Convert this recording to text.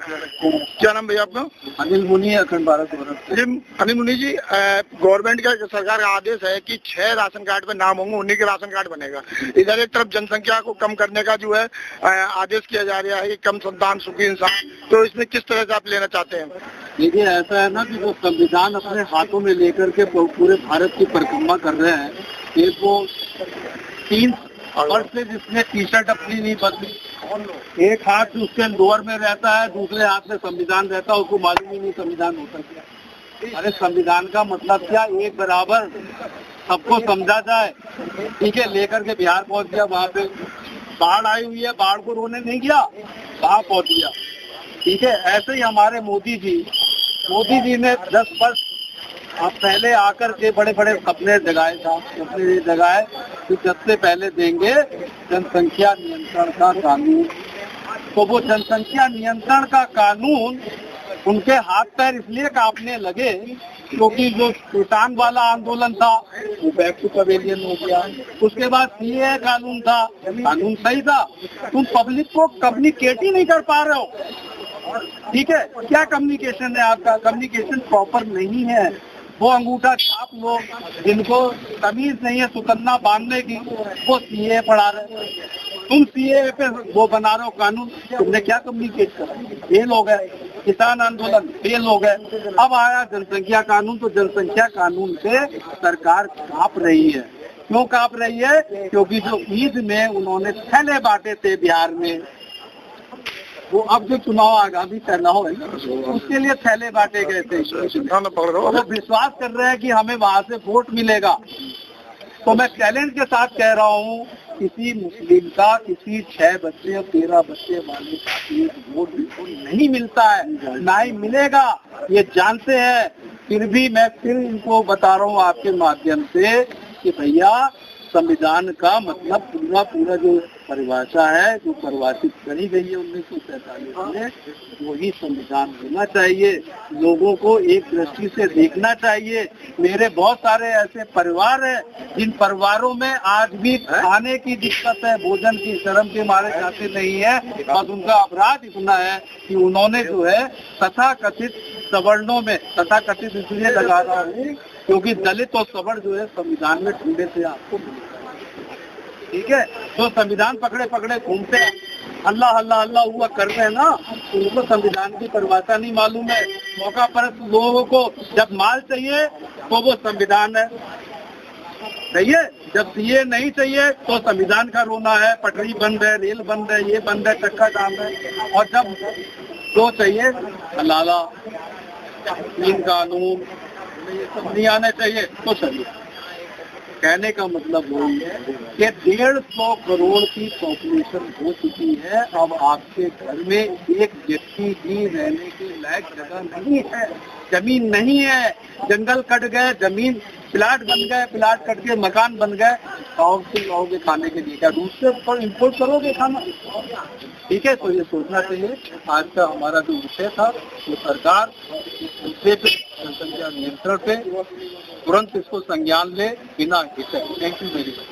क्या नाम भैया आपका? अनिल मुनि, अखंड भारत। जी अनिल मुनि जी, गवर्नमेंट का सरकार का आदेश है कि 6 राशन कार्ड पे नाम होंगे, उन्हीं के राशन कार्ड बनेगा। इधर एक तरफ जनसंख्या को कम करने का जो है आदेश किया जा रहा है कि कम संतान सुखी इंसान, तो इसमें किस तरह से आप लेना चाहते हैं? देखिए, ऐसा है ना कि वो संविधान अपने हाथों में लेकर के पूरे भारत की परिक्रमा कर रहे हैं। एक वो 3 वर्ष से जिसने टी शर्ट अपनी नहीं बदली, एक हाथ उसके लोअर में रहता है, दूसरे हाथ में संविधान रहता है, उसको मालूम ही नहीं संविधान होता क्या। अरे संविधान का मतलब क्या, एक बराबर सबको समझा जाए। ठीक है, लेकर के बिहार पहुंच गया, वहाँ पे बाढ़ आई हुई है, बाढ़ को रोने नहीं गया, वहाँ पहुंच गया। ठीक है, ऐसे ही हमारे मोदी जी ने 10 वर्ष आप पहले आकर के बड़े बड़े सपने जगाए था। सपने जगाए कि सबसे पहले देंगे जनसंख्या नियंत्रण का कानून। तो वो जनसंख्या नियंत्रण का कानून उनके हाथ पैर इसलिए कांपने लगे क्योंकि जो किसान वाला आंदोलन था वो बैक टू पवेलियन हो गया। उसके बाद सीए कानून था, कानून सही था, तुम पब्लिक को कम्युनिकेट ही नहीं कर पा रहे हो। ठीक है, क्या कम्युनिकेशन है आपका? कम्युनिकेशन प्रॉपर नहीं है। वो अंगूठा छाप लोग जिनको तमीज नहीं है सुकन्ना बांधने की, वो सीए पढ़ा रहे। तुम सीए पे वो बना रहे हो कानून, तुमने क्या कम्युनिकेट करा? फेल हो गए। किसान आंदोलन फेल हो गए। अब आया जनसंख्या कानून, तो जनसंख्या कानून पे सरकार कांप रही है। क्यों कांप रही है? क्योंकि जो ईद में उन्होंने थैले बांटे थे बिहार में, वो अब जो चुनाव आगामी चुनाव है उसके लिए थैले बांटे गए थे। वो विश्वास कर रहे हैं कि हमें वहाँ से वोट मिलेगा। तो मैं चैलेंज के साथ कह रहा हूँ, किसी मुस्लिम का किसी 6 बच्चे और 13 बच्चे वाले का एक वोट बिल्कुल नहीं मिलता है, ना ही मिलेगा, ये जानते हैं। फिर भी मैं फिर इनको बता रहा हूँ आपके माध्यम से कि भैया संविधान का मतलब पूरा जो परिभाषा है, जो परिभाषित करी गई है 1947 में, वही संविधान होना चाहिए। लोगों को एक दृष्टि से देखना चाहिए। मेरे बहुत सारे ऐसे परिवार हैं जिन परिवारों में आज भी खाने की दिक्कत है, भोजन की शर्म के मारे जाते नहीं है। और उनका अपराध इतना है कि उन्होंने जो है तथाकथित सवर्णों में, तथाकथित इसलिए लगा रहा हूँ क्योंकि दलित और सवर्ण जो है संविधान में ढूंढे से आपको मिलेगा। ठीक है, तो संविधान पकड़े पकड़े घूमते हैं, अल्लाह अल्लाह अल्लाह हुआ कर रहे हैं ना, उनको संविधान की परिभाषा नहीं मालूम है। मौका पर लोगों को जब माल चाहिए तो वो संविधान है, सही है। जब सीए नहीं चाहिए तो संविधान का रोना है, पटरी बंद है, रेल बंद है, ये बंद है, चक्का जाम है। और जब जो चाहिए हलाला, तीन कानून, ये सब नहीं आने चाहिए तो चलिए। कहने का मतलब वही है कि 150 करोड़ की पॉपुलेशन हो चुकी है। अब आपके घर में एक व्यक्ति भी रहने के लायक जगह नहीं है, जमीन नहीं है। जंगल कट गए, जमीन प्लाट बन गए, प्लाट कट के मकान बन गए। और से लाओगे खाने के लिए? क्या दूसरे पर इम्पोर्ट करोगे खाना? ठीक है, तो ये सोचना चाहिए। आज का हमारा जो विषय था वो सरकार मुद्दे पे, जनसंख्या नियंत्रण पे तुरंत इसको संज्ञान ले बिना हिचक। Thank you very much.